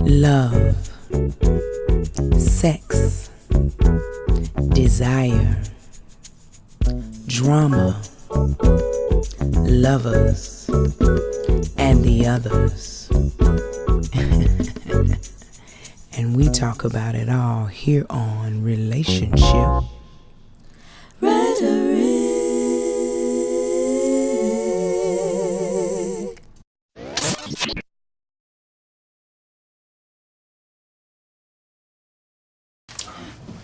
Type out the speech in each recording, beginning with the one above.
Love, sex, desire, drama, lovers, and the others. And we talk about it all here on Relationship Rhetoric.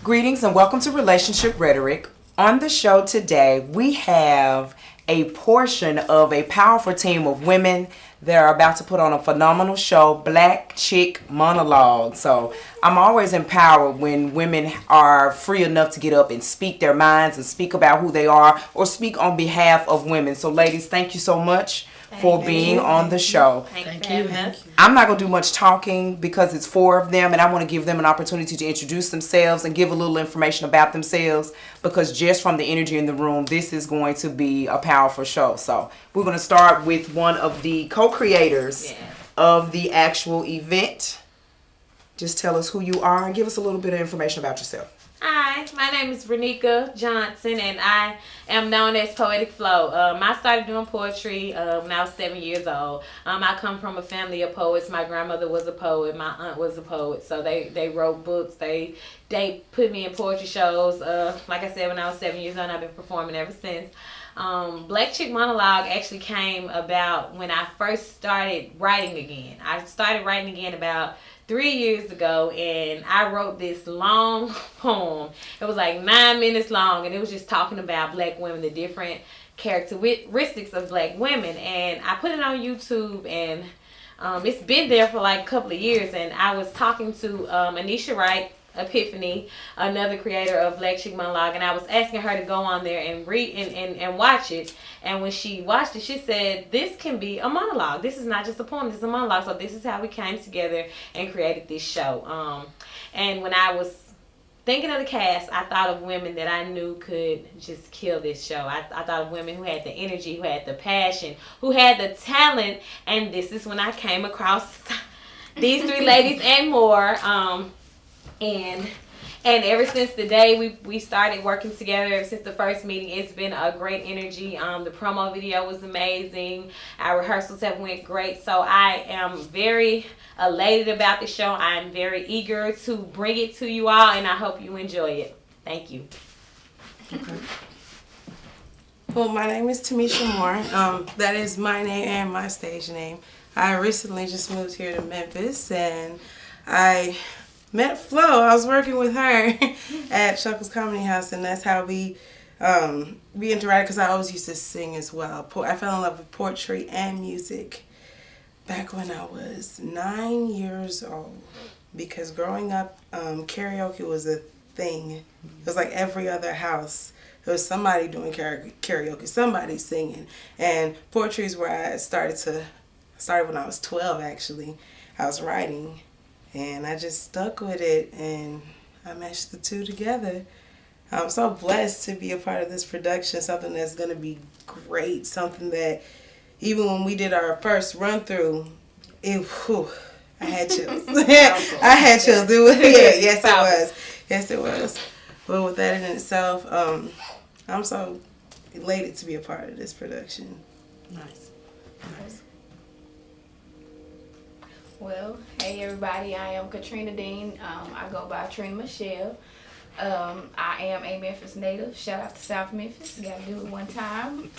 Greetings and welcome to Relationship Rhetoric. On the show today, we have a portion of a powerful team of women that are about to put on a phenomenal show, Black Chick Monologue. So I'm always empowered when women are free enough to get up and speak their minds and speak about who they are or speak on behalf of women. So ladies, thank you so much for being on the show. Thank you. I'm not going to do much talking because it's four of them and I want to give them an opportunity to introduce themselves and give a little information about themselves, because just from the energy in the room, this is going to be a powerful show. So we're going to start with one of the co-creators of the actual event. Just tell us who you are and give us a little bit of information about yourself. Hi, my name is Renika Johnson, and I am known as Poetic Flow. I started doing poetry when I was 7 years old. I come from a family of poets. My grandmother was a poet. My aunt was a poet. So they wrote books. They put me in poetry shows. Like I said, when I was 7 years old, I've been performing ever since. Black Chick Monologue actually came about when I first started writing again. I started writing again about 3 years ago, and I wrote this long poem. It was like 9 minutes long, and it was just talking about black women, the different characteristics of black women. And I put it on YouTube, and it's been there for like a couple of years. And I was talking to Anisha Wright Epiphany, another creator of Black Chick Monologue, and I was asking her to go on there and read and watch it. And when she watched it, she said, this can be a monologue. This is not just a poem, this is a monologue. So this is how we came together and created this show. And when I was thinking of the cast, I thought of women that I knew could just kill this show. I thought of women who had the energy, who had the passion, who had the talent. And this is when I came across these three ladies and more. And ever since the day we started working together, ever since the first meeting, it's been a great energy. The promo video was amazing. Our rehearsals have went great. So I am very elated about the show. I am very eager to bring it to you all, and I hope you enjoy it. Thank you. Okay. Well, my name is Tamisha Moore. That is my name and my stage name. I recently just moved here to Memphis, and I met Flo. I was working with her at Chuckles Comedy House, and that's how we interacted, because I always used to sing as well. I fell in love with poetry and music back when I was 9 years old, because growing up, karaoke was a thing. It was like every other house. There was somebody doing karaoke, somebody singing, and poetry is where I started when I was 12, actually. I was writing, and I just stuck with it, and I meshed the two together. I'm so blessed to be a part of this production, something that's going to be great, something that even when we did our first run-through, I had chills. I had chills. Yes, it was. But with that in itself, I'm so elated to be a part of this production. Nice. Well, hey everybody, I am Katrina Dean. I go by Trina Michelle. I am a Memphis native. Shout out to South Memphis. Gotta do it one time.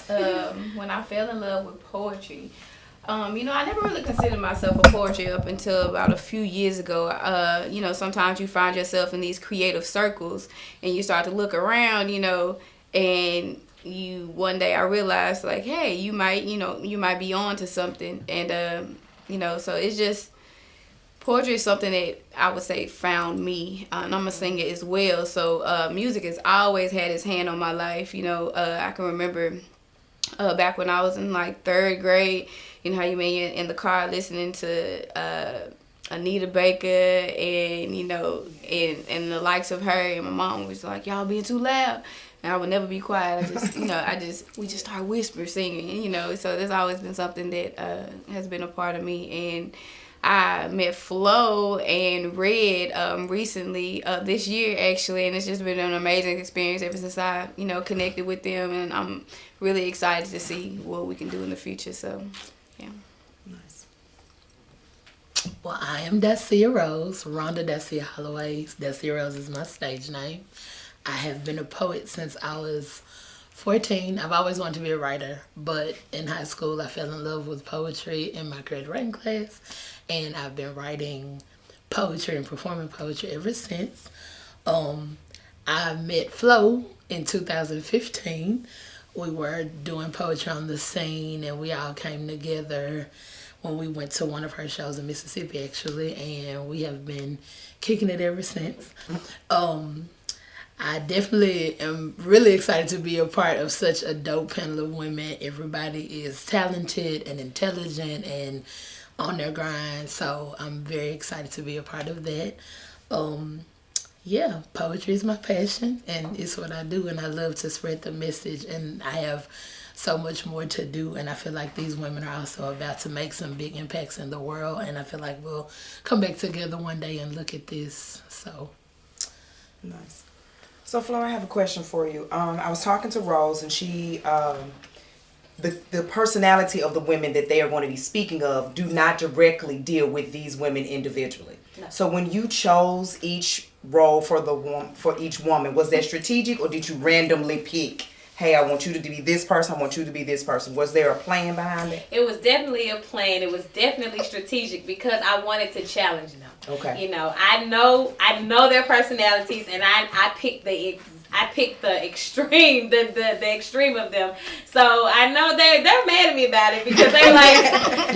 When I fell in love with poetry, I never really considered myself a poetry up until about a few years ago. Sometimes you find yourself in these creative circles and you start to look around, and one day I realized, like, hey, you might be on to something. And, so it's just, poetry is something that I would say found me, and I'm a singer as well. So music has always had its hand on my life. I can remember back when I was in like third grade, how you may in the car listening to Anita Baker and and the likes of her, and my mom was like, y'all being too loud. and I would never be quiet. We just start whisper singing, so there's always been something that has been a part of me. And I met Flo and Red recently, this year actually, and it's just been an amazing experience ever since I, connected with them, and I'm really excited to see what we can do in the future. So, yeah. Nice. Well, I am Dacia Rose, Rhonda Dacia Holloway. Dacia Rose is my stage name. I have been a poet since I was 14. I've always wanted to be a writer, but in high school I fell in love with poetry in my creative writing class, and I've been writing poetry and performing poetry ever since. I met Flo in 2015. We were doing poetry on the scene, and we all came together when we went to one of her shows in Mississippi, actually, and we have been kicking it ever since. I definitely am really excited to be a part of such a dope panel of women. Everybody is talented and intelligent and on their grind, so I'm very excited to be a part of that. Yeah, poetry is my passion, and it's what I do, and I love to spread the message, and I have so much more to do, and I feel like these women are also about to make some big impacts in the world, and I feel like we'll come back together one day and look at this. So Nice. So, Flo, I have a question for you. I was talking to Rose, and she, the personality of the women that they are going to be speaking of do not directly deal with these women individually. No. So, when you chose each role for each woman, was that strategic, or did you randomly pick? Hey, I want you to be this person. I want you to be this person. Was there a plan behind it? It was definitely a plan. It was definitely strategic because I wanted to challenge them. Okay. I know their personalities, and I picked the extreme, the extreme of them. So I know they're mad at me about it because they're like,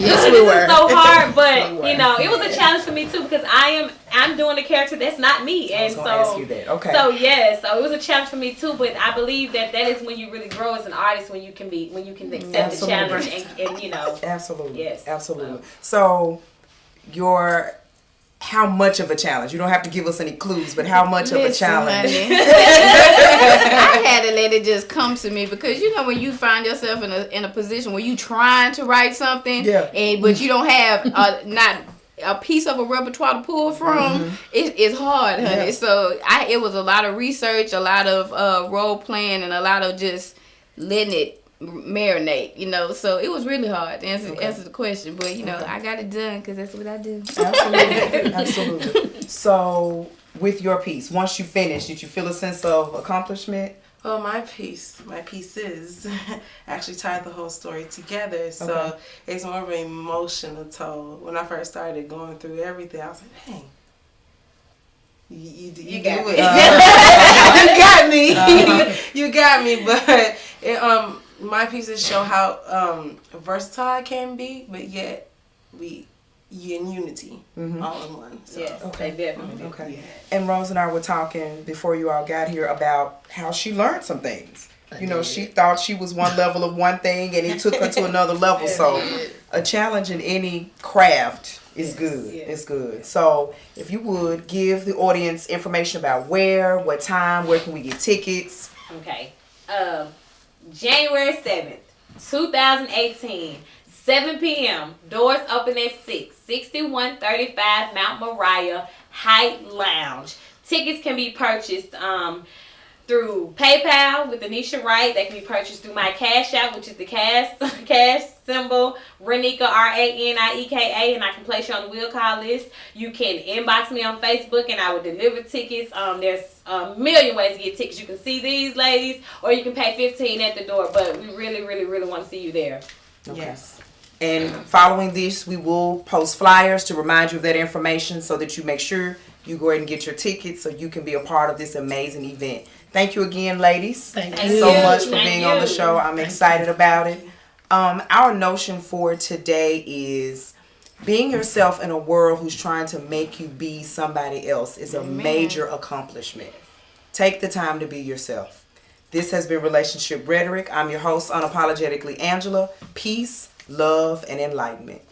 yes, we were. So hard, but it was a challenge for me too because I'm doing a character that's not me, and so ask you that. Okay. So so it was a challenge for me too. But I believe that is when you really grow as an artist, when you can accept the challenge and Absolutely. Yes. Absolutely. So how much of a challenge? You don't have to give us any clues, but how much of a challenge? I had to let it just come to me because when you find yourself in a position where you trying to write something, but you don't have not a piece of a repertoire to pull from, it's hard, honey. Yeah. So it was a lot of research, a lot of role playing, and a lot of just letting it marinate, so it was really hard to answer the question, but I got it done because that's what I do. Absolutely. So with your piece, once you finished, did you feel a sense of accomplishment? Well, my pieces actually tied the whole story together, so it's more of an emotional toll. When I first started going through everything, I was like, dang, you got me. You got me, but my pieces show how versatile I can be, but yet we in unity, all in one. So. Yes, okay, definitely. Okay. Yeah. And Rose and I were talking before you all got here about how she learned some things. She thought she was one level of one thing, and it took her to another level. So a challenge in any craft is good. Yes. It's good. So if you would give the audience information about what time, where can we get tickets? Okay. January 7th, 2018, 7 p.m. Doors open at 6. 6135 Mount Moriah Height Lounge. Tickets can be purchased through PayPal with Anisha Wright. They can be purchased through my Cash App, which is the cash symbol, Renika, Ranieka, and I can place you on the will call list. You can inbox me on Facebook, and I will deliver tickets. There's a million ways to get tickets. You can see these ladies, or you can pay $15 at the door. But we really, really, really want to see you there. Okay. Yes. And following this, we will post flyers to remind you of that information so that you make sure you go ahead and get your tickets so you can be a part of this amazing event. Thank you again, ladies. Thank you so much for being on the show. I'm excited about it. Our notion for today is being yourself in a world who's trying to make you be somebody else is a major accomplishment. Take the time to be yourself. This has been Relationship Rhetoric. I'm your host, unapologetically Angela. Peace, love, and enlightenment.